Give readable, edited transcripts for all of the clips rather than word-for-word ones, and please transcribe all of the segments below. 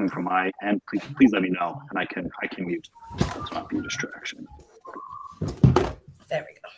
coming from my end, please let me know, and I can mute. Let's not be a distraction. There we go.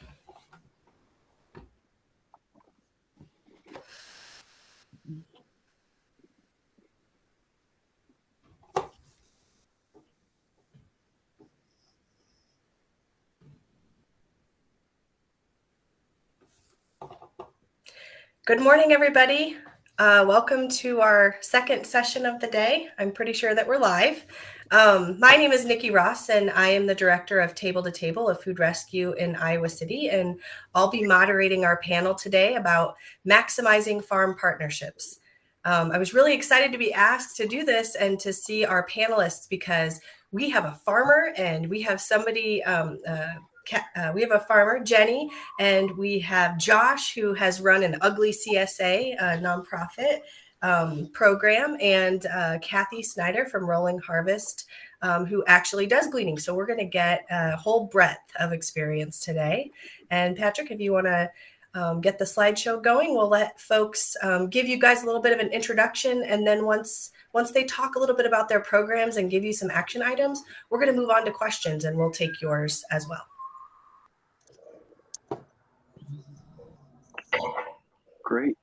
Good morning, everybody. Welcome to our second session of the day. I'm pretty sure that we're live. My name is Nikki Ross, and I am the director of Table to Table, a food rescue in Iowa City, and I'll be moderating our panel today about maximizing farm partnerships. I was really excited to be asked to do this and to see our panelists because we have a farmer and we have somebody we have a farmer, Jenny, and we have Josh, who has run an Ugly CSA nonprofit program, and Cathy Snyder from Rolling Harvest, who actually does gleaning. So we're going to get a whole breadth of experience today. And Patrick, if you want to get the slideshow going, we'll let folks give you guys a little bit of an introduction, and then once they talk a little bit about their programs and give you some action items, we're going to move on to questions, and we'll take yours as well. Great.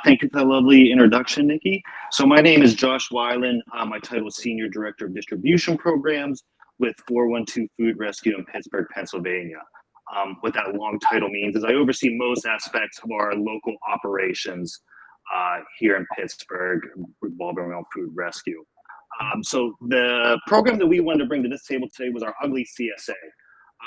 Thank you for the lovely introduction, Nikki. So my name is Josh Wieland. My title is Senior Director of Distribution Programs with 412 Food Rescue in Pittsburgh, Pennsylvania. What that long title means is I oversee most aspects of our local operations here in Pittsburgh revolving around food rescue. So the program that we wanted to bring to this table today was our Ugly CSA,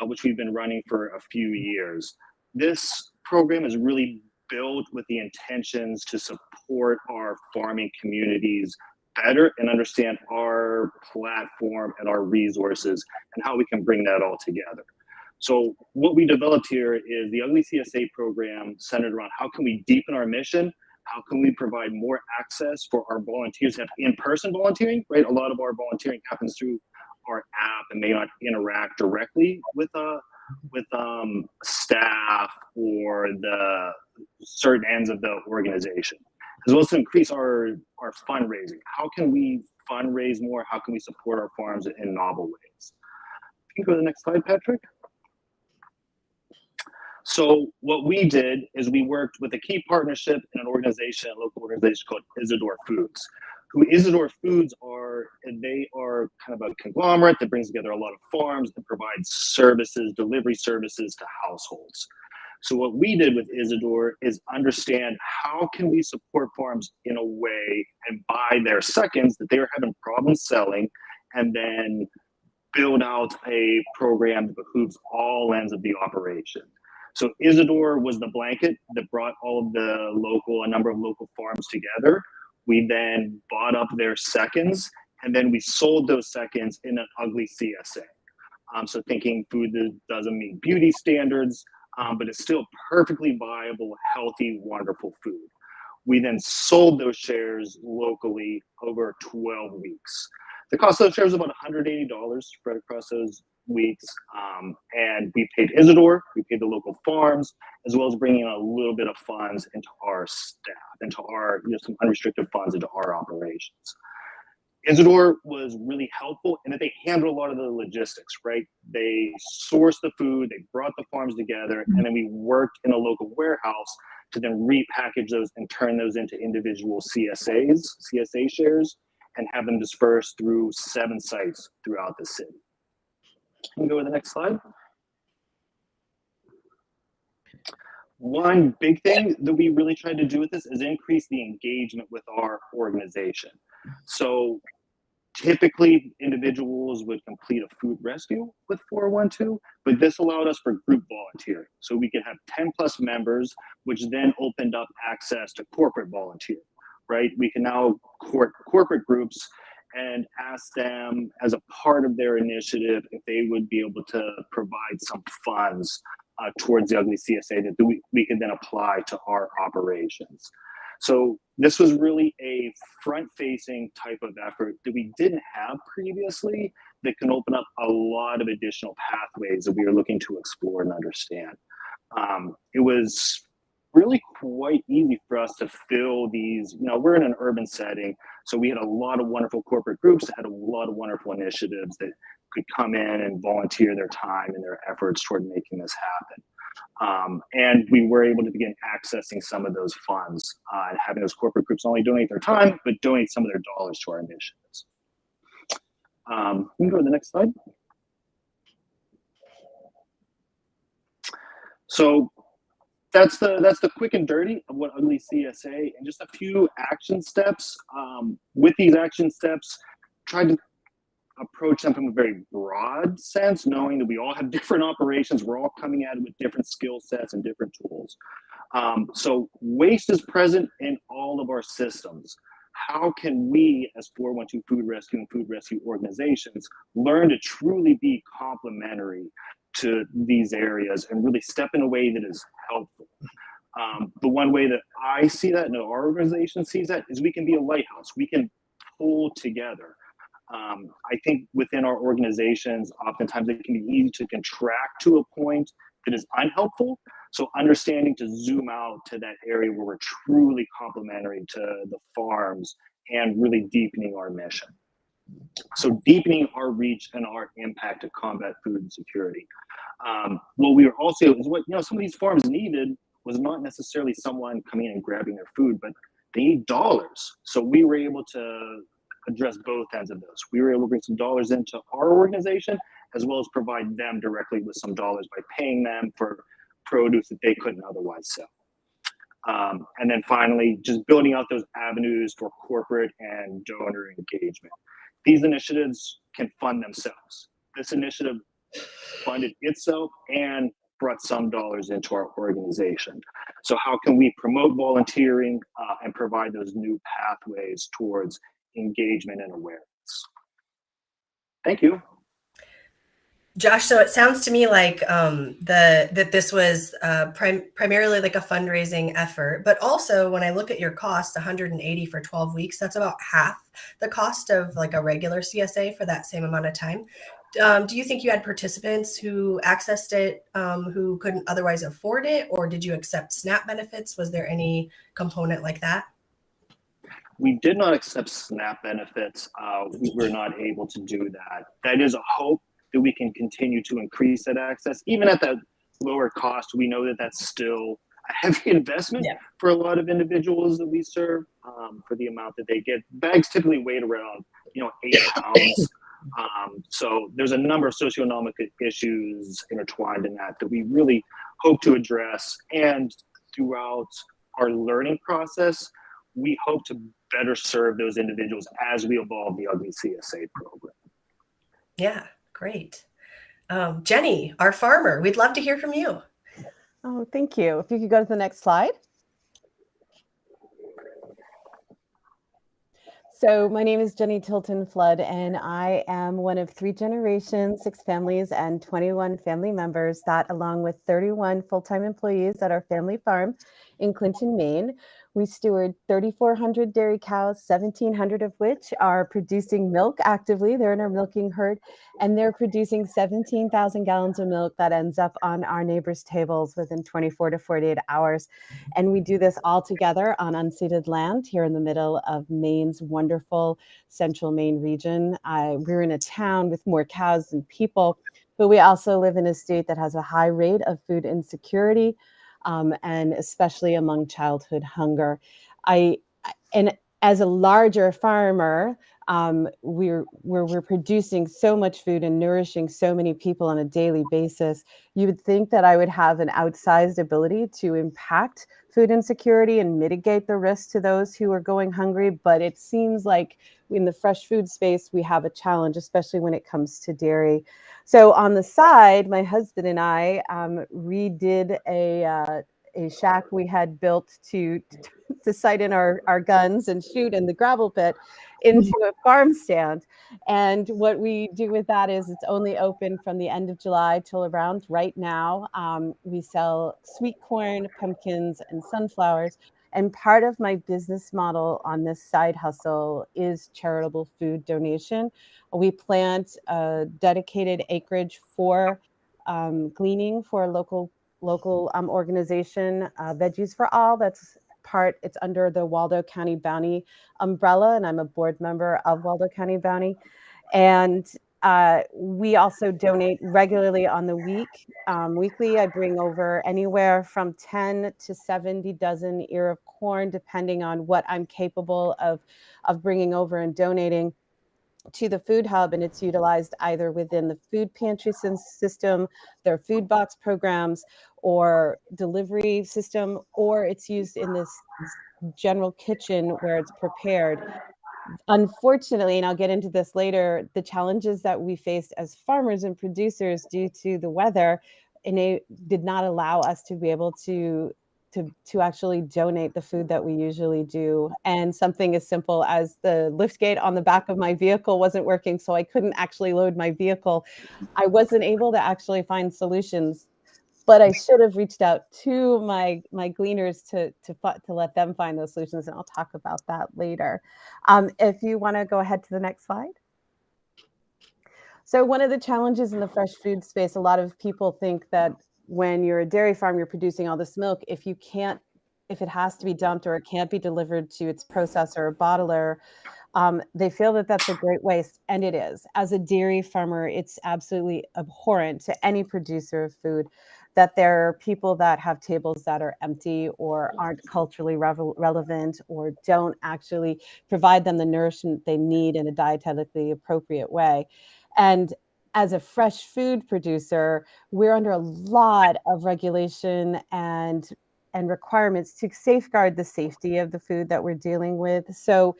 which we've been running for a few years. This program is really built with the intentions to support our farming communities better and understand our platform and our resources and how we can bring that all together. So what we developed here is the Ugly CSA program centered around how can we deepen our mission, how can we provide more access for our volunteers to have in-person volunteering, right? A lot of our volunteering happens through our app and may not interact directly with staff or the certain ends of the organization, as well as to increase our fundraising. How can we fundraise more? How can we support our farms in novel ways? Can you go to the next slide, Patrick? So what we did is we worked with a key partnership in an organization, a local organization called Isidore Foods. Who Isidore Foods are, and they are kind of a conglomerate that brings together a lot of farms and provides services, delivery services to households. So what we did with Isidore is understand how can we support farms in a way and buy their seconds that they are having problems selling, and then build out a program that behooves all ends of the operation. So Isidore was the blanket that brought all of a number of local farms together. We then bought up their seconds, and then we sold those seconds in an Ugly CSA. So thinking food that doesn't meet beauty standards, but it's still perfectly viable, healthy, wonderful food. We then sold those shares locally over 12 weeks. The cost of those shares was about $180 spread across those weeks. And we paid Isidore, we paid the local farms, as well as bringing in a little bit of funds into our staff, into our, some unrestricted funds into our operations. Isidore was really helpful in that they handled a lot of the logistics, right? They sourced the food, they brought the farms together, and then we worked in a local warehouse to then repackage those and turn those into individual CSA shares, and have them dispersed through 7 sites throughout the city. Can you go to the next slide? One big thing that we really tried to do with this is increase the engagement with our organization. So typically individuals would complete a food rescue with 412, but this allowed us for group volunteering. So we could have 10 plus members, which then opened up access to corporate volunteer, right? We can now court corporate groups and ask them as a part of their initiative if they would be able to provide some funds towards the Ugly CSA that we could then apply to our operations. So this was really a front-facing type of effort that we didn't have previously that can open up a lot of additional pathways that we are looking to explore and understand. It was really quite easy for us to fill these. We're in an urban setting, so we had a lot of wonderful corporate groups that had a lot of wonderful initiatives that could come in and volunteer their time and their efforts toward making this happen. And we were able to begin accessing some of those funds and having those corporate groups not only donate their time, but donate some of their dollars to our initiatives. We can go to the next slide. So that's the quick and dirty of what Ugly CSA, and just a few action steps. With these action steps, try to approach them from a very broad sense, knowing that we all have different operations. We're all coming at it with different skill sets and different tools. So waste is present in all of our systems. How can we, as 412 Food Rescue and food rescue organizations, learn to truly be complementary to these areas and really step in a way that is helpful? The one way that I see that, and our organization sees that, is we can be a lighthouse. We can pull together. I think within our organizations, oftentimes it can be easy to contract to a point that is unhelpful. So understanding to zoom out to that area where we're truly complementary to the farms and really deepening our mission. So deepening our reach and our impact to combat food insecurity. What we were also, is what some of these farms needed was not necessarily someone coming in and grabbing their food, but they need dollars. So we were able to address both ends of those. We were able to bring some dollars into our organization, as well as provide them directly with some dollars by paying them for produce that they couldn't otherwise sell. And then finally, just building out those avenues for corporate and donor engagement. These initiatives can fund themselves. This initiative funded itself and brought some dollars into our organization. So how can we promote volunteering and provide those new pathways towards engagement and awareness? Thank you. Josh, so it sounds to me like that this was primarily like a fundraising effort, but also when I look at your cost, 180 for 12 weeks, that's about half the cost of like a regular CSA for that same amount of time. Do you think you had participants who accessed it who couldn't otherwise afford it, or did you accept SNAP benefits? Was there any component like that? We did not accept SNAP benefits. We were not able to do that. That is a hope that we can continue to increase that access. Even at that lower cost, we know that that's still a heavy investment for a lot of individuals that we serve for the amount that they get. Bags typically weigh around 8 pounds. So there's a number of socioeconomic issues intertwined in that we really hope to address. And throughout our learning process, we hope to better serve those individuals as we evolve the Ugly CSA program. Yeah, great. Jenny, our farmer, we'd love to hear from you. Oh, thank you. If you could go to the next slide. So my name is Jenny Tilton-Flood, and I am one of 3 generations, 6 families, and 21 family members that, along with 31 full-time employees at our family farm in Clinton, Maine, we steward 3,400 dairy cows, 1,700 of which are producing milk actively. They're in our milking herd, and they're producing 17,000 gallons of milk that ends up on our neighbors' tables within 24 to 48 hours. And we do this all together on unceded land here in the middle of Maine's wonderful central Maine region. We're in a town with more cows than people, but we also live in a state that has a high rate of food insecurity, and especially among childhood hunger. And as a larger farmer, we're producing so much food and nourishing so many people on a daily basis. You would think that I would have an outsized ability to impact food insecurity and mitigate the risk to those who are going hungry, but it seems like in the fresh food space, we have a challenge, especially when it comes to dairy. So on the side, my husband and I redid a shack we had built to sight in our guns and shoot in the gravel pit into a farm stand. And what we do with that is it's only open from the end of July till around right now. We sell sweet corn, pumpkins, and sunflowers. And part of my business model on this side hustle is charitable food donation. We plant dedicated acreage for gleaning for local local organization, Veggies for All. It's under the Waldo County Bounty umbrella, and I'm a board member of Waldo County Bounty. And we also donate regularly on the weekly. I bring over anywhere from 10 to 70 dozen ear of corn, depending on what I'm capable of bringing over and donating to the food hub, and it's utilized either within the food pantry system, their food box programs, or delivery system, or it's used in this general kitchen where it's prepared. Unfortunately, and I'll get into this later, the challenges that we faced as farmers and producers due to the weather, and it did not allow us to be able to actually donate the food that we usually do. And something as simple as the lift gate on the back of my vehicle wasn't working, so I couldn't actually load my vehicle. I wasn't able to actually find solutions, but I should have reached out to my gleaners to let them find those solutions, and I'll talk about that later. If you want to go ahead to the next slide. So one of the challenges in the fresh food space, a lot of people think that when you're a dairy farm, you're producing all this milk. If it has to be dumped or it can't be delivered to its processor or bottler, they feel that that's a great waste, and it is. As a dairy farmer, it's absolutely abhorrent to any producer of food that there are people that have tables that are empty or aren't culturally relevant or don't actually provide them the nourishment they need in a dietetically appropriate way. And as a fresh food producer, we're under a lot of regulation and requirements to safeguard the safety of the food that we're dealing with. So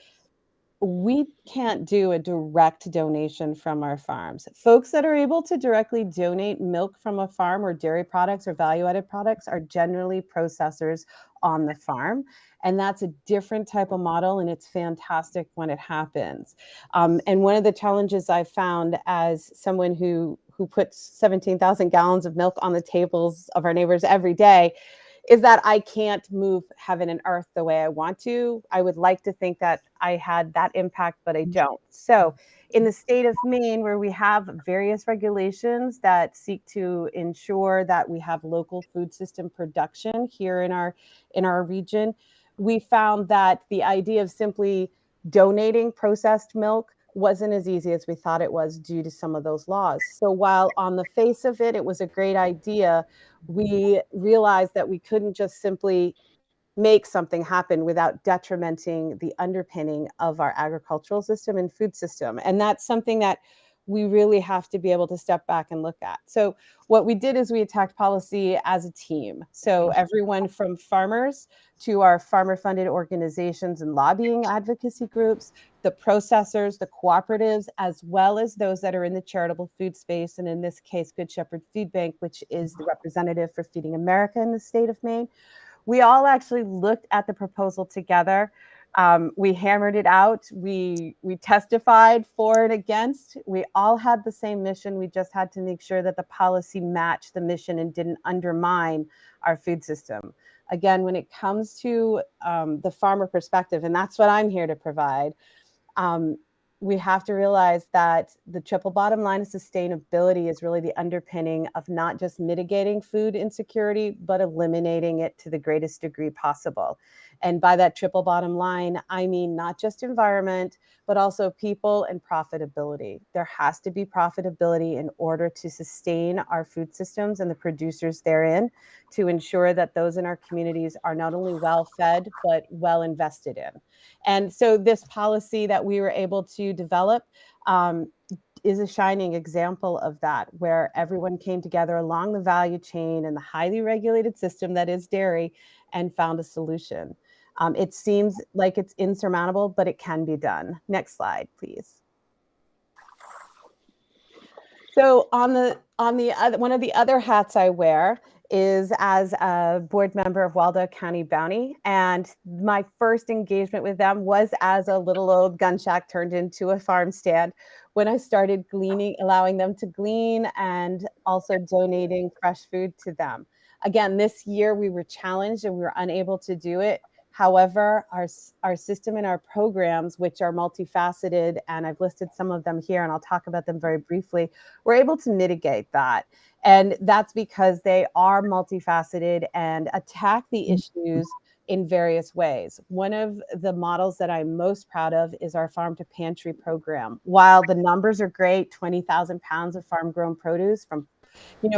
we can't do a direct donation from our farms. Folks that are able to directly donate milk from a farm or dairy products or value-added products are generally processors on the farm. And that's a different type of model, and it's fantastic when it happens. And one of the challenges I found as someone who puts 17,000 gallons of milk on the tables of our neighbors every day is that I can't move heaven and earth the way I want to. I would like to think that I had that impact, but I don't. So in the state of Maine, where we have various regulations that seek to ensure that we have local food system production here in our region, we found that the idea of simply donating processed milk wasn't as easy as we thought it was due to some of those laws. So while on the face of it, it was a great idea, we realized that we couldn't just simply make something happen without detrimenting the underpinning of our agricultural system and food system. And that's something that we really have to be able to step back and look at. So what we did is we attacked policy as a team. So everyone from farmers to our farmer-funded organizations and lobbying advocacy groups, the processors, the cooperatives, as well as those that are in the charitable food space, and in this case, Good Shepherd Food Bank, which is the representative for Feeding America in the state of Maine. We all actually looked at the proposal together. We hammered it out. We testified for and against. We all had the same mission. We just had to make sure that the policy matched the mission and didn't undermine our food system. Again, when it comes to the farmer perspective, and that's what I'm here to provide, we have to realize that the triple bottom line of sustainability is really the underpinning of not just mitigating food insecurity, but eliminating it to the greatest degree possible. And by that triple bottom line, I mean not just environment, but also people and profitability. There has to be profitability in order to sustain our food systems and the producers therein, to ensure that those in our communities are not only well fed, but well invested in. And so this policy that we were able to develop is a shining example of that, where everyone came together along the value chain and the highly regulated system that is dairy and found a solution. It seems like it's insurmountable, but it can be done. Next slide, please. So on the other, one of the other hats I wear is as a board member of Waldo County Bounty. And my first engagement with them was as a little old gun shack turned into a farm stand, when I started gleaning, allowing them to glean and also donating fresh food to them. Again, this year we were challenged and we were unable to do it. However, our system and our programs, which are multifaceted, and I've listed some of them here, and I'll talk about them very briefly, we're able to mitigate that. And that's because they are multifaceted and attack the issues in various ways. One of the models that I'm most proud of is our farm to pantry program. While the numbers are great, 20,000 pounds of farm grown produce from,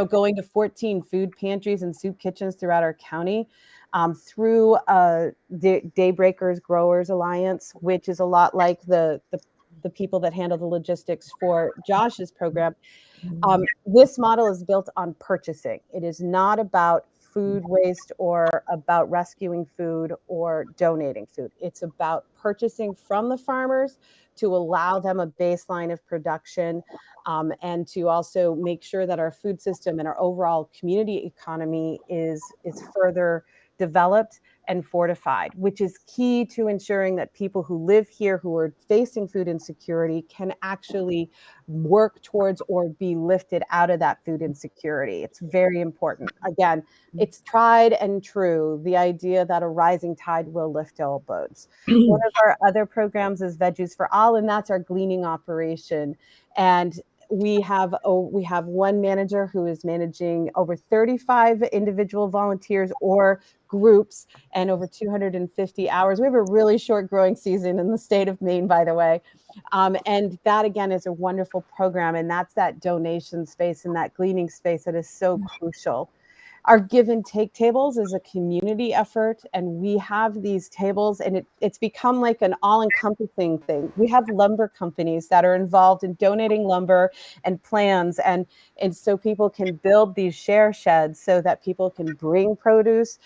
going to 14 food pantries and soup kitchens throughout our county, through Daybreakers Growers Alliance, which is a lot like the people that handle the logistics for Josh's program. This model is built on purchasing. It is not about food waste or about rescuing food or donating food. It's about purchasing from the farmers to allow them a baseline of production, and to also make sure that our food system and our overall community economy is further developed and fortified, which is key to ensuring that people who live here who are facing food insecurity can actually work towards or be lifted out of that food insecurity. It's very important. Again, it's tried and true, the idea that a rising tide will lift all boats. One of our other programs is Veggies for All, and that's our gleaning operation. And we have one manager who is managing over 35 individual volunteers or groups and over 250 hours. We have a really short growing season in the state of Maine, by the way. And that, again, is a wonderful program. And that's that donation space and that gleaning space that is so crucial. Our give and take tables is a community effort, and we have these tables, and it's become like an all-encompassing thing. We have lumber companies that are involved in donating lumber and plans, and so people can build these share sheds so that people can bring produce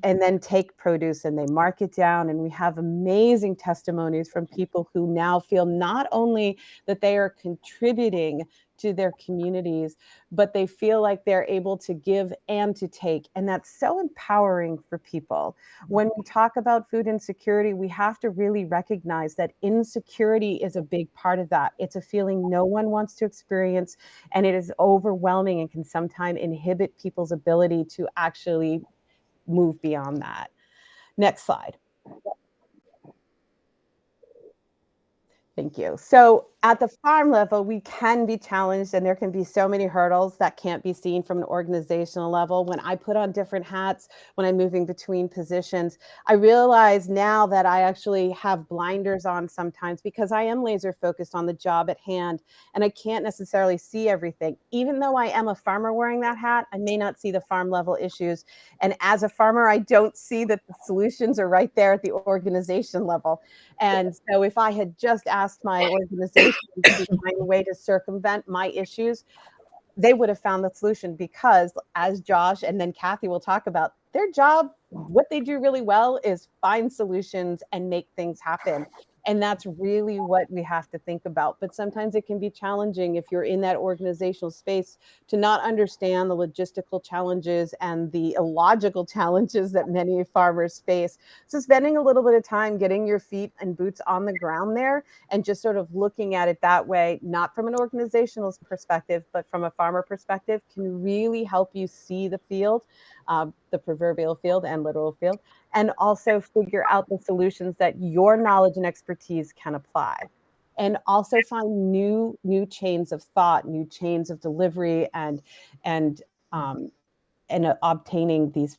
and then take produce and they mark it down. And we have amazing testimonies from people who now feel not only that they are contributing to their communities, but they feel like they're able to give and to take. And that's so empowering for people. When we talk about food insecurity, we have to really recognize that insecurity is a big part of that. It's a feeling no one wants to experience, and it is overwhelming and can sometimes inhibit people's ability to actually move beyond that. Next slide. Thank you. So at the farm level, we can be challenged, and there can be so many hurdles that can't be seen from an organizational level. When I put on different hats, when I'm moving between positions, I realize now that I actually have blinders on sometimes because I am laser focused on the job at hand, and I can't necessarily see everything. Even though I am a farmer wearing that hat, I may not see the farm level issues. And as a farmer, I don't see that the solutions are right there at the organization level. And so if I had just asked my organization to find a way to circumvent my issues, they would have found the solution, because as Josh and then Cathy will talk about, their job, what they do really well is find solutions and make things happen. And that's really what we have to think about. But sometimes it can be challenging if you're in that organizational space to not understand the logistical challenges and the illogical challenges that many farmers face. So spending a little bit of time getting your feet and boots on the ground there and just sort of looking at it that way, not from an organizational perspective, but from a farmer perspective, can really help you see the field, the proverbial field and literal field, and also figure out the solutions that your knowledge and expertise can apply. And also find new chains of thought, new chains of delivery, and obtaining these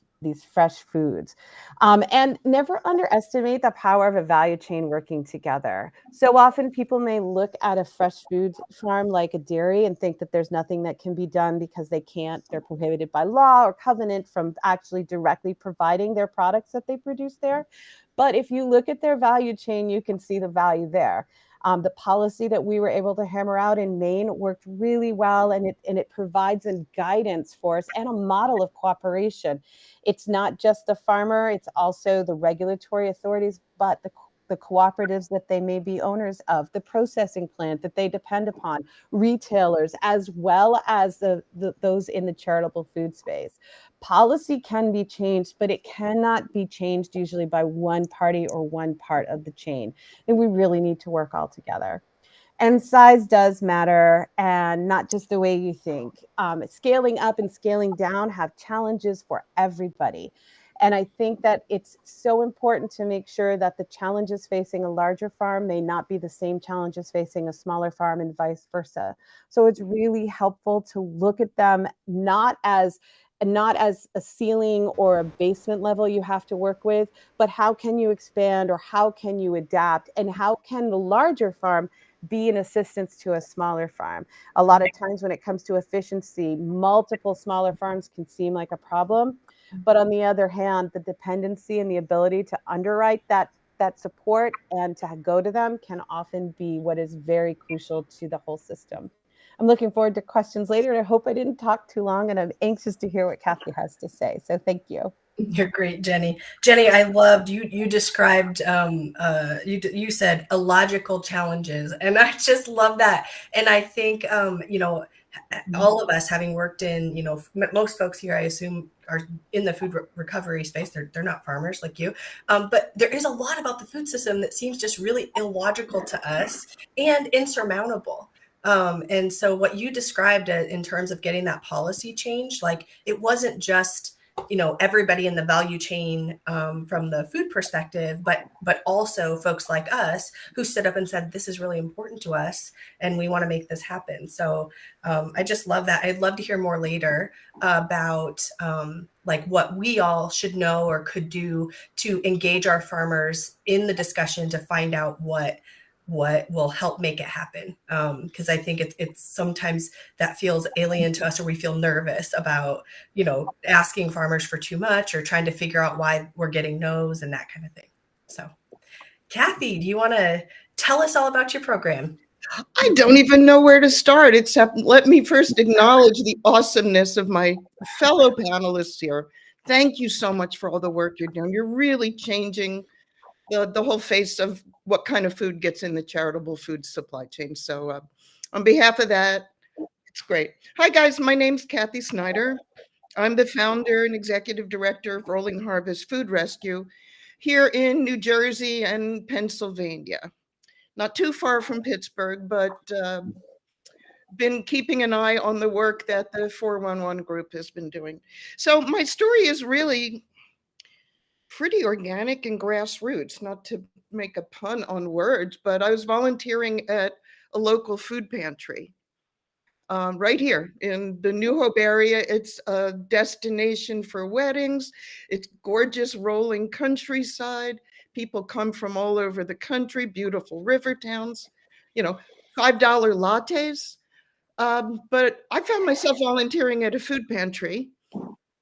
fresh foods. And never underestimate the power of a value chain working together. So often people may look at a fresh food farm like a dairy and think that there's nothing that can be done because they're prohibited by law or covenant from actually directly providing their products that they produce there. But if you look at their value chain, you can see the value there. The policy that we were able to hammer out in Maine worked really well, and it provides a guidance for us and a model of cooperation. It's not just the farmer, it's also the regulatory authorities, but the cooperatives that they may be owners of, the processing plant that they depend upon, retailers, as well as those in the charitable food space. Policy can be changed, but it cannot be changed usually by one party or one part of the chain. And we really need to work all together. And size does matter, and not just the way you think. Scaling up and scaling down have challenges for everybody. And I think that it's so important to make sure that the challenges facing a larger farm may not be the same challenges facing a smaller farm and vice versa. So it's really helpful to look at them not as a ceiling or a basement level you have to work with, but how can you expand or how can you adapt, and how can the larger farm be an assistance to a smaller farm? A lot of times when it comes to efficiency, multiple smaller farms can seem like a problem. But on the other hand, the dependency and the ability to underwrite that support and to go to them can often be what is very crucial to the whole system. I'm looking forward to questions later, and I hope I didn't talk too long, and I'm anxious to hear what Cathy has to say. So thank you. You're great, Jenny. Jenny, I loved you described, you said illogical challenges, and I just love that. And I think, all of us having worked in, most folks here, I assume, are in the food recovery space. They're not farmers like you. But there is a lot about the food system that seems just really illogical to us and insurmountable. And so what you described in terms of getting that policy change, like it wasn't just, everybody in the value chain from the food perspective, but also folks like us who stood up and said, this is really important to us and we want to make this happen. So I just love that. I'd love to hear more later about like what we all should know or could do to engage our farmers in the discussion to find out what will help make it happen. Because I think it's sometimes that feels alien to us, or we feel nervous about, asking farmers for too much or trying to figure out why we're getting no's and that kind of thing. So, Cathy, do you want to tell us all about your program? I don't even know where to start, except let me first acknowledge the awesomeness of my fellow panelists here. Thank you so much for all the work you're doing. You're really changing the whole face of what kind of food gets in the charitable food supply chain. So on behalf of that, it's great. Hi guys, my name's Cathy Snyder. I'm the founder and executive director of Rolling Harvest Food Rescue here in New Jersey and Pennsylvania. Not too far from Pittsburgh, but been keeping an eye on the work that the 411 group has been doing. So my story is really pretty organic and grassroots, not to make a pun on words, but I was volunteering at a local food pantry right here in the New Hope area. It's a destination for weddings. It's gorgeous rolling countryside. People come from all over the country, beautiful river towns, $5 lattes. But I found myself volunteering at a food pantry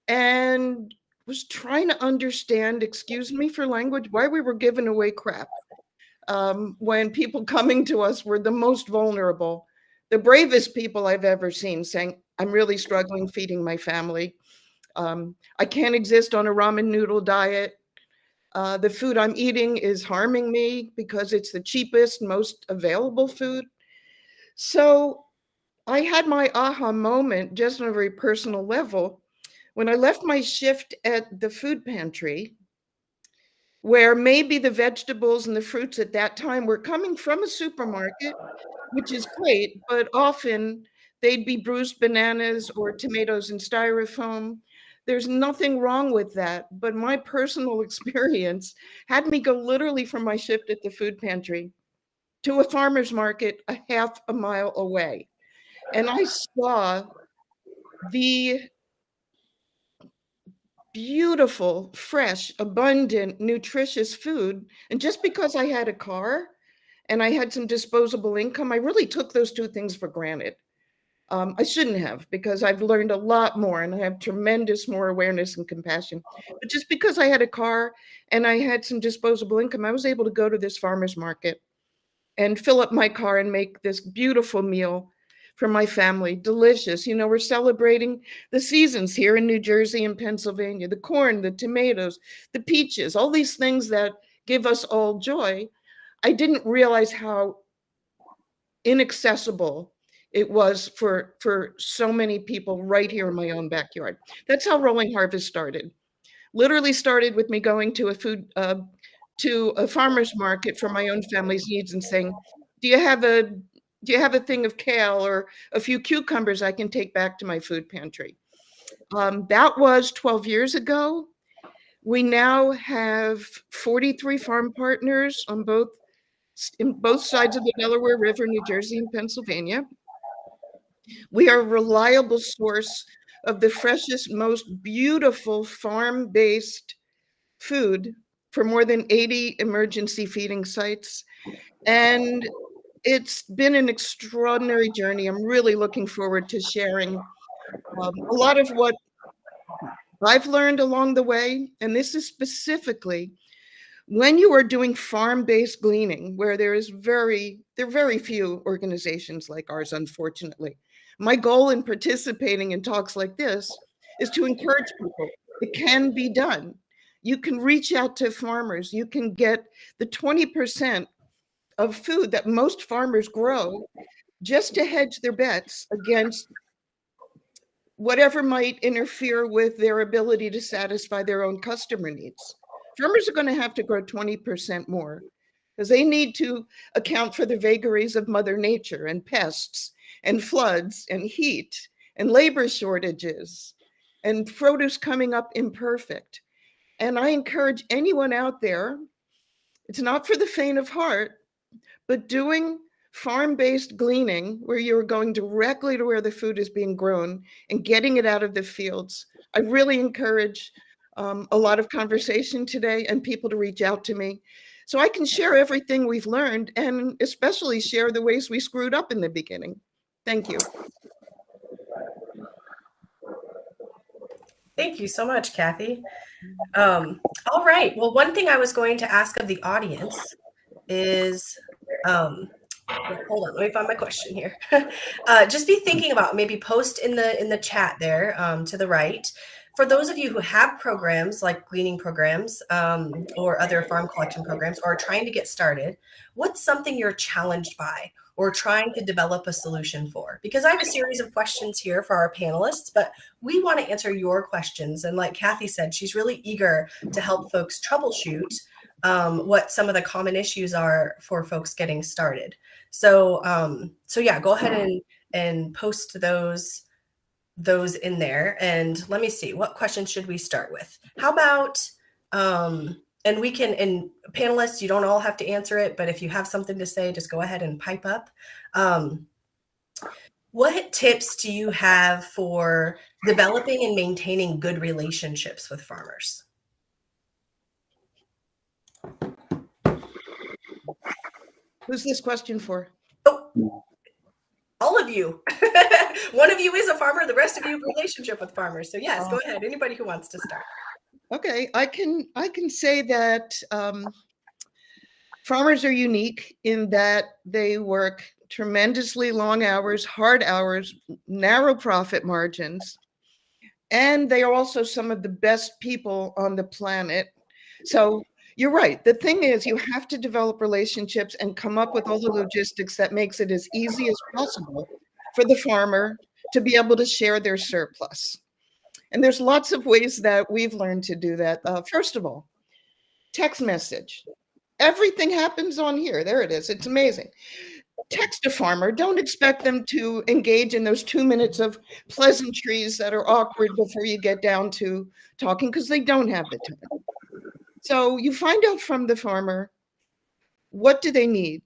and was trying to understand, excuse me for language, why we were giving away crap when people coming to us were the most vulnerable, the bravest people I've ever seen, saying, I'm really struggling feeding my family. I can't exist on a ramen noodle diet. The food I'm eating is harming me because it's the cheapest, most available food. So I had my aha moment just on a very personal level when I left my shift at the food pantry, where maybe the vegetables and the fruits at that time were coming from a supermarket, which is great, but often they'd be bruised bananas or tomatoes in styrofoam. There's nothing wrong with that, but my personal experience had me go literally from my shift at the food pantry to a farmer's market a half a mile away. And I saw the beautiful, fresh, abundant, nutritious food. And just because I had a car and I had some disposable income, I really took those two things for granted. I shouldn't have, because I've learned a lot more and I have tremendous more awareness and compassion. But just because I had a car and I had some disposable income, I was able to go to this farmer's market and fill up my car and make this beautiful meal for my family. Delicious. We're celebrating the seasons here in New Jersey and Pennsylvania, the corn, the tomatoes, the peaches, all these things that give us all joy. I didn't realize how inaccessible it was for so many people right here in my own backyard. That's how Rolling Harvest started. Literally started with me going to a farmer's market for my own family's needs and saying, do you have a thing of kale or a few cucumbers I can take back to my food pantry? That was 12 years ago. We now have 43 farm partners on in both sides of the Delaware River, New Jersey and Pennsylvania. We are a reliable source of the freshest, most beautiful farm-based food for more than 80 emergency feeding sites. And it's been an extraordinary journey. I'm really looking forward to sharing a lot of what I've learned along the way. And this is specifically when you are doing farm-based gleaning, where there are very few organizations like ours, unfortunately. My goal in participating in talks like this is to encourage people. It can be done. You can reach out to farmers. You can get the 20% of food that most farmers grow just to hedge their bets against whatever might interfere with their ability to satisfy their own customer needs. Farmers are going to have to grow 20% more because they need to account for the vagaries of Mother Nature and pests and floods and heat and labor shortages and produce coming up imperfect. And I encourage anyone out there, it's not for the faint of heart, but doing farm-based gleaning where you're going directly to where the food is being grown and getting it out of the fields. I really encourage a lot of conversation today and people to reach out to me so I can share everything we've learned and especially share the ways we screwed up in the beginning. Thank you. Thank you so much, Cathy. All right. Well, one thing I was going to ask of the audience is, hold on, let me find my question here. Just be thinking about, maybe post in the chat there to the right. For those of you who have programs like gleaning programs or other farm collection programs or are trying to get started, what's something you're challenged by or trying to develop a solution for? Because I have a series of questions here for our panelists, but we want to answer your questions. And like Cathy said, she's really eager to help folks troubleshoot what some of the common issues are for folks getting started. So yeah, go ahead and post those in there. And let me see, what questions should we start with? How about, and we can, and panelists, you don't all have to answer it, but if you have something to say, just go ahead and pipe up. What tips do you have for developing and maintaining good relationships with farmers? Who's this question for? Oh, all of you. One of you is a farmer, the rest of you have a relationship with farmers. So yes, go ahead. Anybody who wants to start. Okay, I can say that farmers are unique in that they work tremendously long hours, hard hours, narrow profit margins, and they are also some of the best people on the planet. So you're right. The thing is, you have to develop relationships and come up with all the logistics that makes it as easy as possible for the farmer to be able to share their surplus. And there's lots of ways that we've learned to do that. First of all, text message. Everything happens on here. There it is. It's amazing. Text a farmer. Don't expect them to engage in those 2 minutes of pleasantries that are awkward before you get down to talking, because they don't have the time. So you find out from the farmer, what do they need?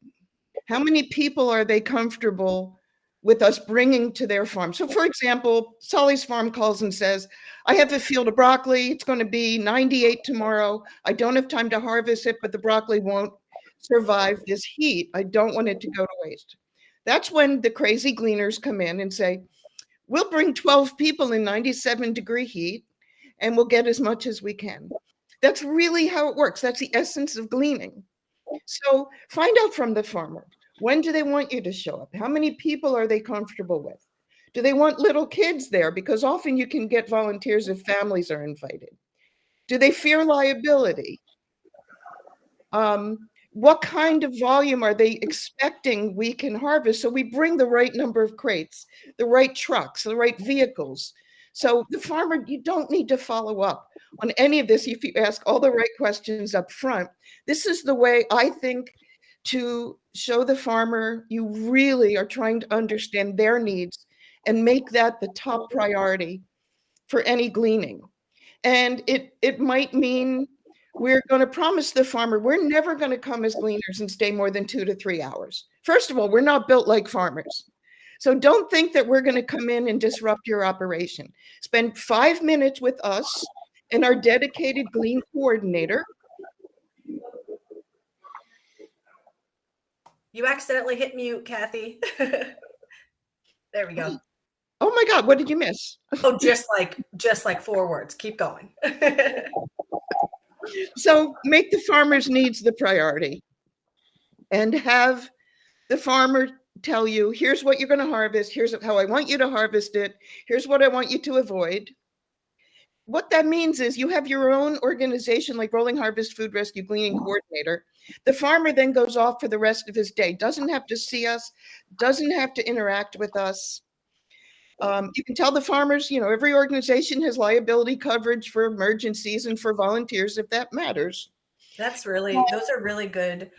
How many people are they comfortable with us bringing to their farm? So for example, Sully's farm calls and says, I have a field of broccoli. It's going to be 98 tomorrow. I don't have time to harvest it, but the broccoli won't survive this heat. I don't want it to go to waste. That's when the crazy gleaners come in and say, we'll bring 12 people in 97-degree heat and we'll get as much as we can. That's really how it works. That's the essence of gleaning. So find out from the farmer, when do they want you to show up? How many people are they comfortable with? Do they want little kids there? Because often you can get volunteers if families are invited. Do they fear liability? What kind of volume are they expecting we can harvest? So we bring the right number of crates, the right trucks, the right vehicles. So the farmer, you don't need to follow up on any of this if you ask all the right questions up front. This is the way I think to show the farmer you really are trying to understand their needs and make that the top priority for any gleaning. And it might mean we're going to promise the farmer we're never going to come as gleaners and stay more than 2 to 3 hours. First of all, we're not built like farmers. So don't think that we're going to come in and disrupt your operation. Spend 5 minutes with us and our dedicated glean coordinator. You accidentally hit mute, Cathy. There we go. Oh my God, what did you miss? Oh, just like 4 words. Keep going. So make the farmer's needs the priority and have the farmer tell you, here's what you're going to harvest. Here's how I want you to harvest it. Here's what I want you to avoid. What that means is you have your own organization like Rolling Harvest Food Rescue Gleaning Coordinator. The farmer then goes off for the rest of his day, doesn't have to see us, doesn't have to interact with us. You can tell the farmers, every organization has liability coverage for emergencies and for volunteers if that matters. Those are really good.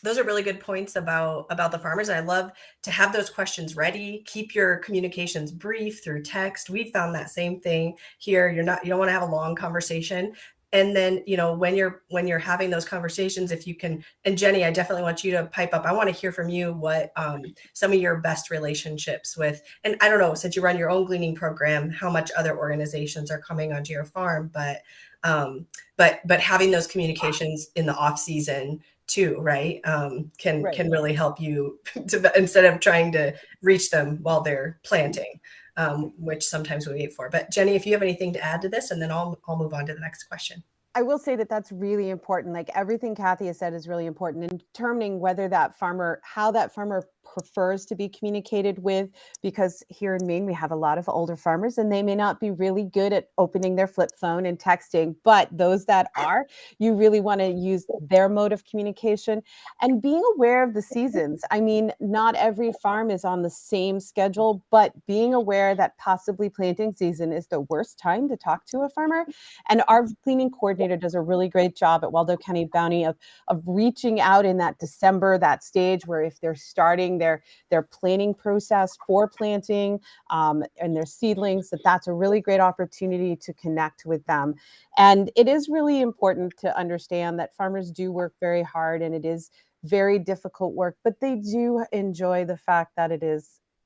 Those are really good points about the farmers. And I love to have those questions ready. Keep your communications brief through text. We found that same thing here. You don't want to have a long conversation. And then, when you're having those conversations, if you can, and Jenny, I definitely want you to pipe up. I want to hear from you what some of your best relationships with, and I don't know, since you run your own gleaning program, how much other organizations are coming onto your farm, but having those communications in the off season too, right? Can really help you instead of trying to reach them while they're planting. Which sometimes we wait for. But Jenny, if you have anything to add to this, and then I'll move on to the next question. I will say that that's really important. Like everything Cathy has said is really important in determining whether how that farmer prefers to be communicated with, because here in Maine, we have a lot of older farmers and they may not be really good at opening their flip phone and texting, but those that are, you really want to use their mode of communication and being aware of the seasons. I mean, not every farm is on the same schedule, but being aware that possibly planting season is the worst time to talk to a farmer. And our cleaning coordinator does a really great job at Waldo County Bounty of reaching out in that December, that stage where if they're starting their planning process for planting and their seedlings, that's a really great opportunity to connect with them. And it is really important to understand that farmers do work very hard and it is very difficult work, but they do enjoy the fact that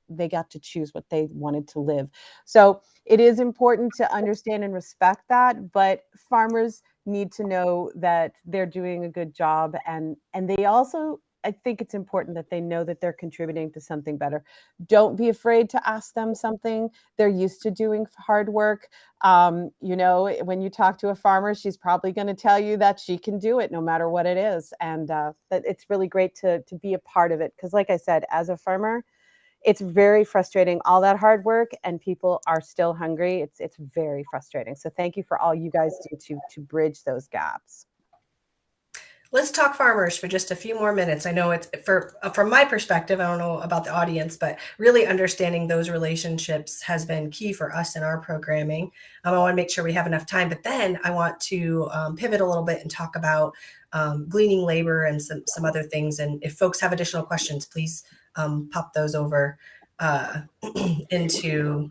they got to choose what they wanted to live. So it is important to understand and respect that, but farmers need to know that they're doing a good job. And they also, I think it's important that they know that they're contributing to something better. Don't be afraid to ask them something. They're used to doing hard work. When you talk to a farmer, she's probably going to tell you that she can do it no matter what it is. And that it's really great to be a part of it. Because like I said, as a farmer, it's very frustrating, all that hard work, and people are still hungry. It's very frustrating. So thank you for all you guys do to bridge those gaps. Let's talk farmers for just a few more minutes. I know it's from my perspective, I don't know about the audience, but really understanding those relationships has been key for us in our programming. I want to make sure we have enough time, but then I want to pivot a little bit and talk about gleaning labor and some other things. And if folks have additional questions, please pop those over into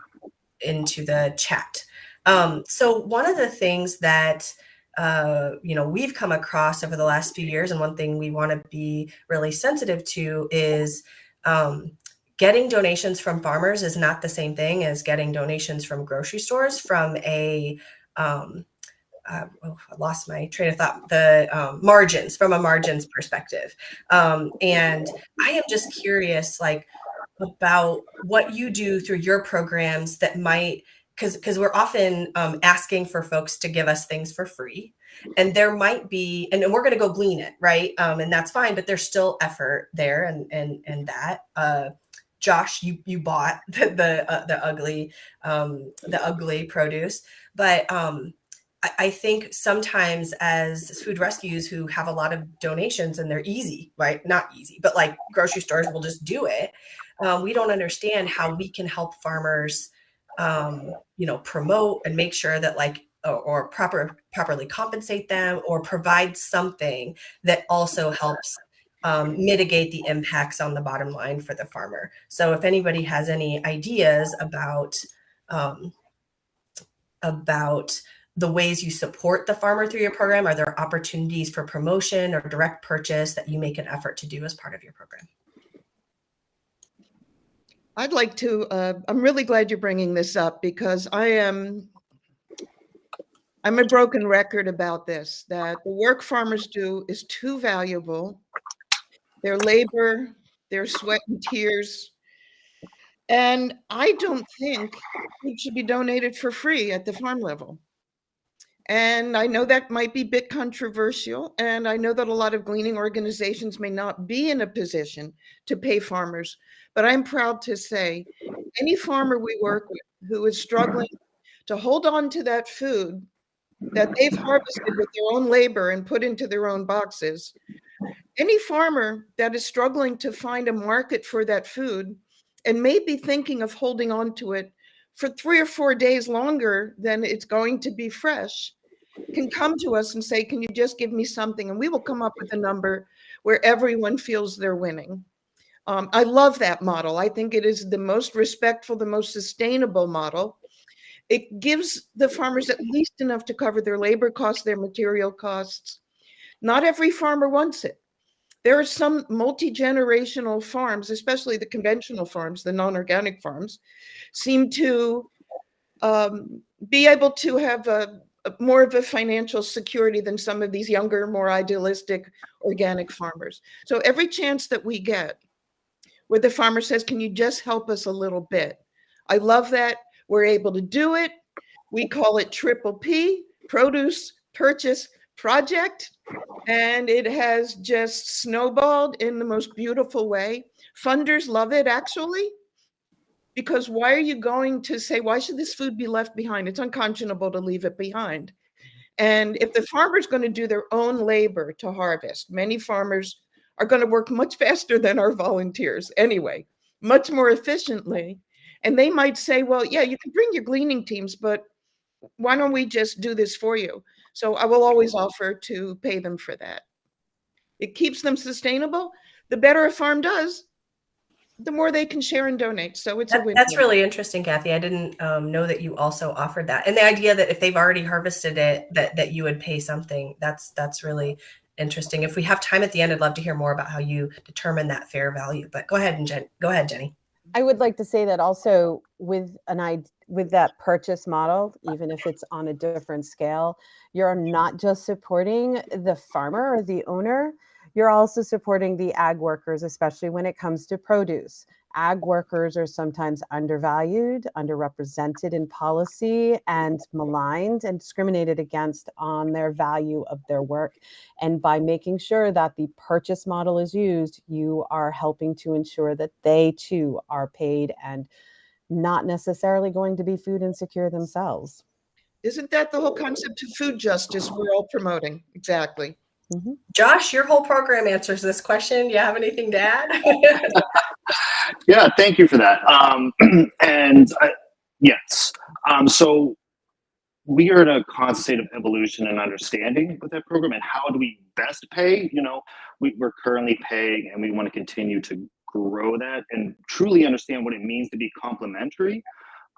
the chat. So one of the things that we've come across over the last few years, and one thing we want to be really sensitive to is getting donations from farmers is not the same thing as getting donations from grocery stores from I lost my train of thought, from a margins perspective. And I am just curious, about what you do through your programs that might, because we're often asking for folks to give us things for free, and there might be, and we're going to go glean it, right? And that's fine, but there's still effort there, and that. Josh, you bought the ugly produce, but I think sometimes as food rescues who have a lot of donations and they're easy, right? Not easy, but like grocery stores will just do it. We don't understand how we can help farmers, promote and make sure that or properly compensate them or provide something that also helps mitigate the impacts on the bottom line for the farmer. So if anybody has any ideas about the ways you support the farmer through your program? Are there opportunities for promotion or direct purchase that you make an effort to do as part of your program? I'd like to, I'm really glad you're bringing this up because I'm a broken record about this, that the work farmers do is too valuable. Their labor, their sweat and tears. And I don't think it should be donated for free at the farm level. And I know that might be a bit controversial. And I know that a lot of gleaning organizations may not be in a position to pay farmers. But I'm proud to say any farmer we work with who is struggling to hold on to that food that they've harvested with their own labor and put into their own boxes, any farmer that is struggling to find a market for that food and may be thinking of holding on to it for 3 or 4 days longer than it's going to be fresh, can come to us and say, can you just give me something? And we will come up with a number where everyone feels they're winning. I love that model. I think it is the most respectful, the most sustainable model. It gives the farmers at least enough to cover their labor costs, their material costs. Not every farmer wants it. There are some multi-generational farms, especially the conventional farms, the non-organic farms, seem to be able to have more of a financial security than some of these younger, more idealistic organic farmers. So every chance that we get where the farmer says, can you just help us a little bit? I love that. We're able to do it. We call it Triple P, Produce Purchase Project. And it has just snowballed in the most beautiful way. Funders love it, actually, because why are you going to say, why should this food be left behind? It's unconscionable to leave it behind. And if the farmer's going to do their own labor to harvest, many farmers are going to work much faster than our volunteers anyway, much more efficiently. And they might say, well, yeah, you can bring your gleaning teams, but why don't we just do this for you? So I will always offer to pay them for that. It keeps them sustainable. The better a farm does, the more they can share and donate. So it's a win-win. That's really interesting, Cathy. I didn't know that you also offered that. And the idea that if they've already harvested it, that you would pay something, that's really interesting. If we have time at the end, I'd love to hear more about how you determine that fair value. But go ahead, Jenny. I would like to say that also with that purchase model, even if it's on a different scale, you're not just supporting the farmer or the owner, you're also supporting the ag workers, especially when it comes to produce. Ag workers are sometimes undervalued, underrepresented in policy, and maligned and discriminated against on their value of their work. And by making sure that the purchase model is used, you are helping to ensure that they too are paid and not necessarily going to be food insecure themselves. Isn't that the whole concept of food justice we're all promoting? Exactly. Mm-hmm. Josh, your whole program answers this question. Do you have anything to add? Yeah, thank you for that. Yes. So we are in a constant state of evolution and understanding with that program and how do we best pay. We're currently paying and we want to continue to grow that and truly understand what it means to be complementary.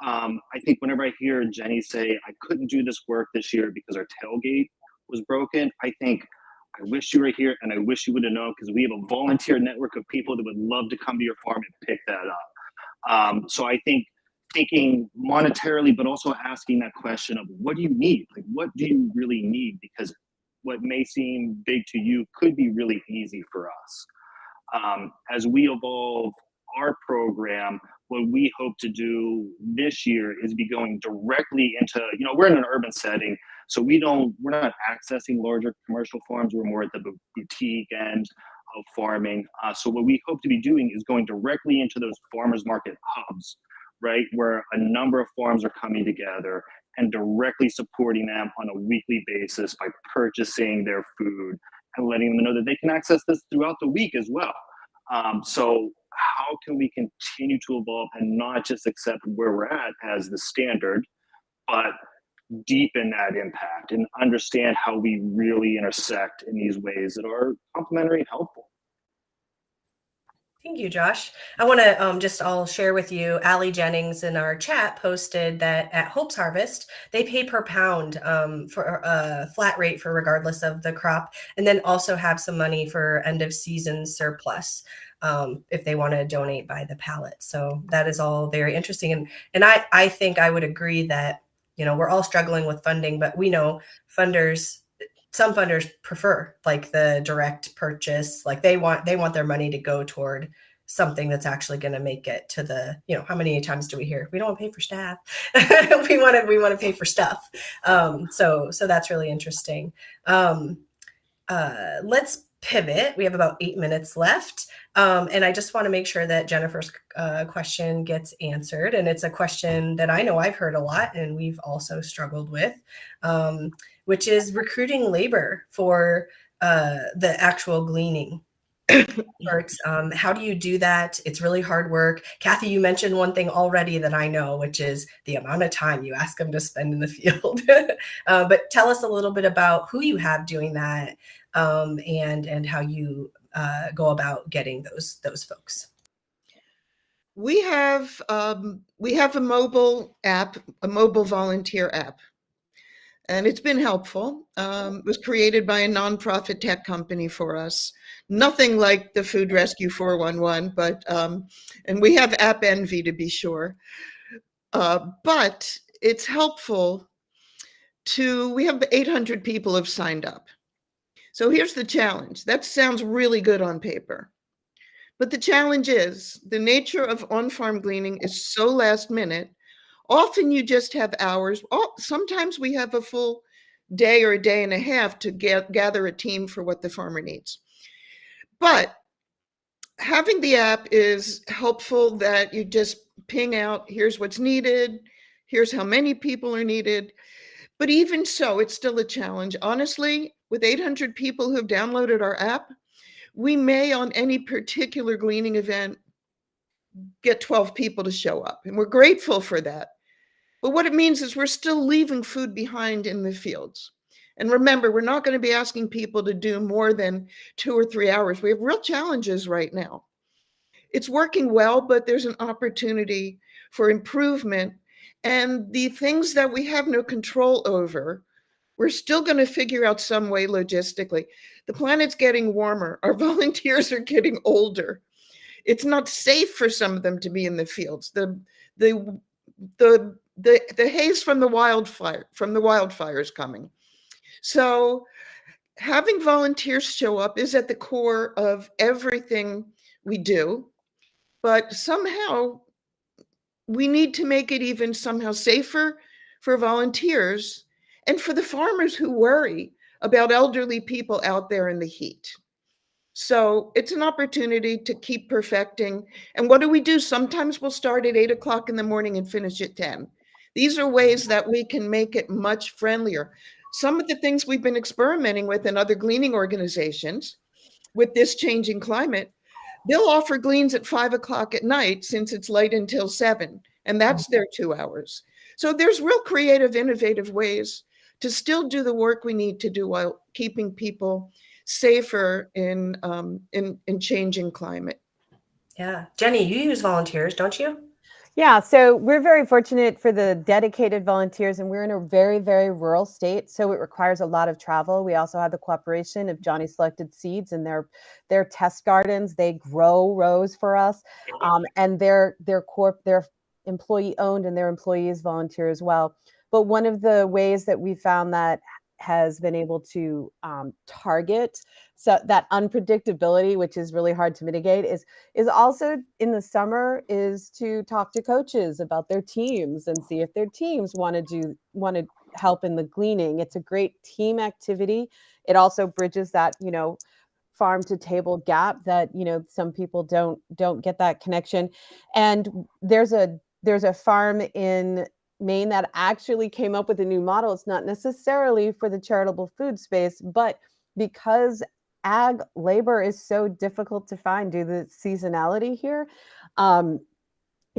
I think whenever I hear Jenny say, I couldn't do this work this year because our tailgate was broken, I think, I wish you were here and I wish you would have known because we have a volunteer network of people that would love to come to your farm and pick that up. So I think thinking monetarily, but also asking that question of what do you need? Like, what do you really need? Because what may seem big to you could be really easy for us. As we evolve our program, what we hope to do this year is be going directly into, we're in an urban setting, so we're not accessing larger commercial farms. We're more at the boutique end of farming. So what we hope to be doing is going directly into those farmers market hubs, right, where a number of farms are coming together and directly supporting them on a weekly basis by purchasing their food and letting them know that they can access this throughout the week as well. So how can we continue to evolve and not just accept where we're at as the standard, but deepen that impact and understand how we really intersect in these ways that are complementary and helpful? Thank you, Josh. I want to I'll share with you, Allie Jennings in our chat posted that at Hope's Harvest, they pay per pound for a flat rate for regardless of the crop, and then also have some money for end of season surplus if they want to donate by the pallet. So that is all very interesting. And I think I would agree that, we're all struggling with funding, but we know some funders prefer like the direct purchase, like they want their money to go toward something that's actually going to make it to the, how many times do we hear we don't want to pay for staff? we want to pay for stuff. So that's really interesting. Let's pivot. We have about 8 minutes left. And I just want to make sure that Jennifer's question gets answered. And it's a question that I know I've heard a lot and we've also struggled with, which is recruiting labor for the actual gleaning parts. How do you do that? It's really hard work. Cathy, you mentioned one thing already that I know, which is the amount of time you ask them to spend in the field. But tell us a little bit about who you have doing that and how you go about getting those folks. We have a mobile app, a mobile volunteer app. And it's been helpful. It was created by a nonprofit tech company for us. Nothing like the Food Rescue 411, but and we have app envy to be sure. But it's helpful we have 800 people have signed up. So here's the challenge. That sounds really good on paper. But the challenge is the nature of on-farm gleaning is so last minute. Often you just have hours. Sometimes we have a full day or a day and a half to gather a team for what the farmer needs. But having the app is helpful that you just ping out, here's what's needed, here's how many people are needed. But even so, it's still a challenge. Honestly, with 800 people who have downloaded our app, we may on any particular gleaning event get 12 people to show up. And we're grateful for that. But what it means is we're still leaving food behind in the fields. And remember, we're not going to be asking people to do more than 2 or 3 hours. We have real challenges right now. It's working well, but there's an opportunity for improvement. And the things that we have no control over, we're still going to figure out some way logistically. The planet's getting warmer. Our volunteers are getting older. It's not safe for some of them to be in the fields. The haze from the wildfire is coming. So having volunteers show up is at the core of everything we do, but somehow we need to make it even somehow safer for volunteers and for the farmers who worry about elderly people out there in the heat. So it's an opportunity to keep perfecting. And what do we do? Sometimes we'll start at 8 o'clock in the morning and finish at 10. These are ways that we can make it much friendlier. Some of the things we've been experimenting with in other gleaning organizations with this changing climate, they'll offer gleans at 5 o'clock at night since it's light until 7, and that's their 2 hours. So there's real creative, innovative ways to still do the work we need to do while keeping people safer in changing climate. Yeah. Jenny, you use volunteers, don't you? Yeah, so we're very fortunate for the dedicated volunteers, and we're in a very, very rural state, so it requires a lot of travel. We also have the cooperation of Johnny Selected Seeds and their test gardens. They grow rows for us, and they're employee owned, and their employees volunteer as well. But one of the ways that we found that has been able to target so that unpredictability, which is really hard to mitigate, is also in the summer is to talk to coaches about their teams and see if their teams want to help in the gleaning. It's a great team activity. It also bridges that, farm to table gap that, some people don't get that connection. And there's a farm in Maine that actually came up with a new model. It's not necessarily for the charitable food space, but because ag labor is so difficult to find due to the seasonality here,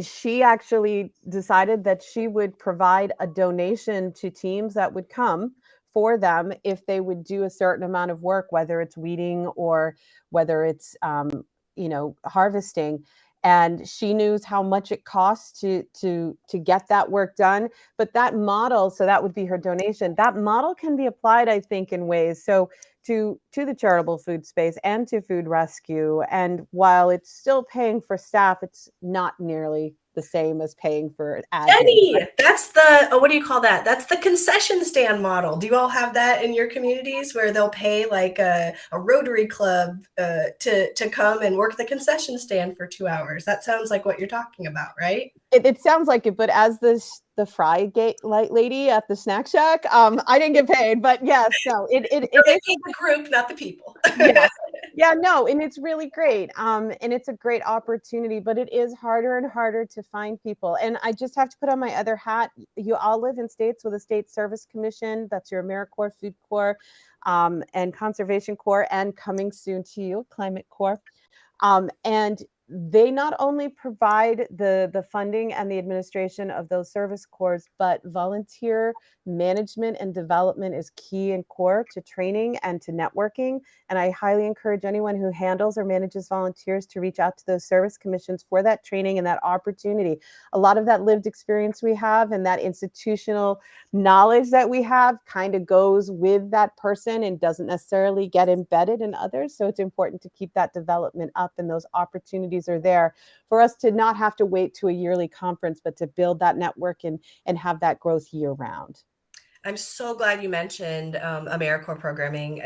she actually decided that she would provide a donation to teams that would come for them if they would do a certain amount of work, whether it's weeding or whether it's harvesting. And she knows how much it costs to get that work done. But that model, so that would be her donation, that model can be applied, I think, in ways. So to the charitable food space and to food rescue. And while it's still paying for staff, it's not nearly the same as paying for admin. Jenny, that's the, what do you call that? That's the concession stand model. Do you all have that in your communities where they'll pay like a Rotary Club to come and work the concession stand for 2 hours? That sounds like what you're talking about, right? It sounds like it, but as the fry gate lady at the snack shack, I didn't get paid, but yes, no, it is the group, not the people. Yes. Yeah, no, and it's really great. And it's a great opportunity, but it is harder and harder to find people. And I just have to put on my other hat. You all live in states with a state service commission. That's your AmeriCorps, Food Corps, and Conservation Corps, and coming soon to you, Climate Corps. And they not only provide the funding and the administration of those service corps, but volunteer management and development is key and core to training and to networking. And I highly encourage anyone who handles or manages volunteers to reach out to those service commissions for that training and that opportunity. A lot of that lived experience we have and that institutional knowledge that we have kind of goes with that person and doesn't necessarily get embedded in others. So it's important to keep that development up, and those opportunities are there for us to not have to wait to a yearly conference, but to build that network and have that growth year round. I'm so glad you mentioned AmeriCorps programming.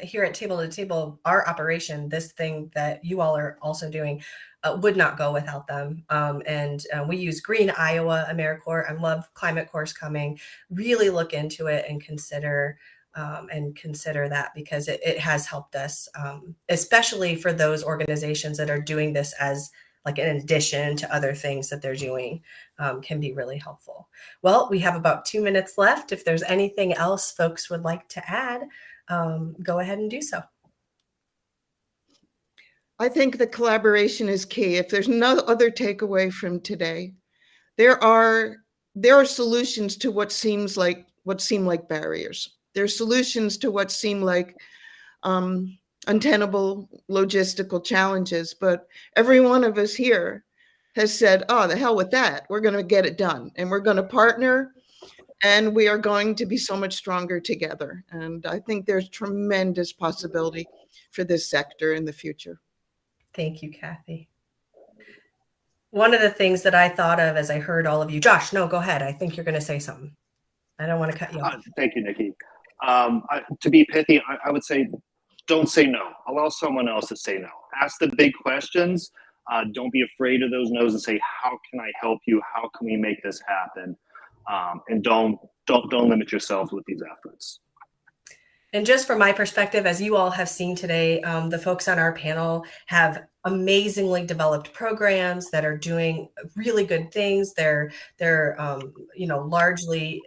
Here at Table to Table, our operation, this thing that you all are also doing, would not go without them. And we use Green Iowa AmeriCorps. I love Climate Corps coming. Really look into it and consider that, because it has helped us, especially for those organizations that are doing this as like in addition to other things that they're doing, can be really helpful. Well, we have about 2 minutes left. If there's anything else folks would like to add, go ahead and do so. I think the collaboration is key. If there's no other takeaway from today, there are solutions to what seem like barriers. There are solutions to what seem like untenable logistical challenges, but every one of us here has said, oh, the hell with that. We're going to get it done, and we're going to partner, and we are going to be so much stronger together. And I think there's tremendous possibility for this sector in the future. Thank you, Cathy. One of the things that I thought of as I heard all of you, Josh, no, go ahead. I think you're going to say something. I don't want to cut you off. Thank you, Nikki. To be pithy, I would say, don't say no. Allow someone else to say no. Ask the big questions. Don't be afraid of those no's and say, how can I help you? How can we make this happen? And don't limit yourselves with these efforts. And just from my perspective, as you all have seen today, the folks on our panel have amazingly developed programs that are doing really good things. They're largely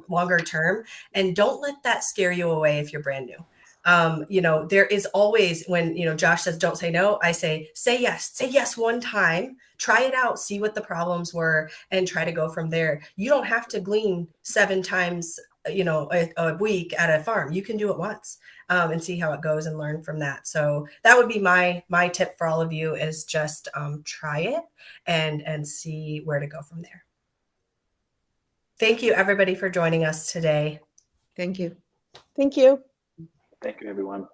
longer term, and don't let that scare you away if you're brand new. There is always, when, Josh says, don't say no, I say yes one time, try it out, see what the problems were, and try to go from there. You don't have to glean 7 times a week at a farm. You can do it once and see how it goes and learn from that. So that would be my tip for all of you, is just try it and see where to go from there. Thank you, everybody, for joining us today. Thank you. Thank you. Thank you, everyone.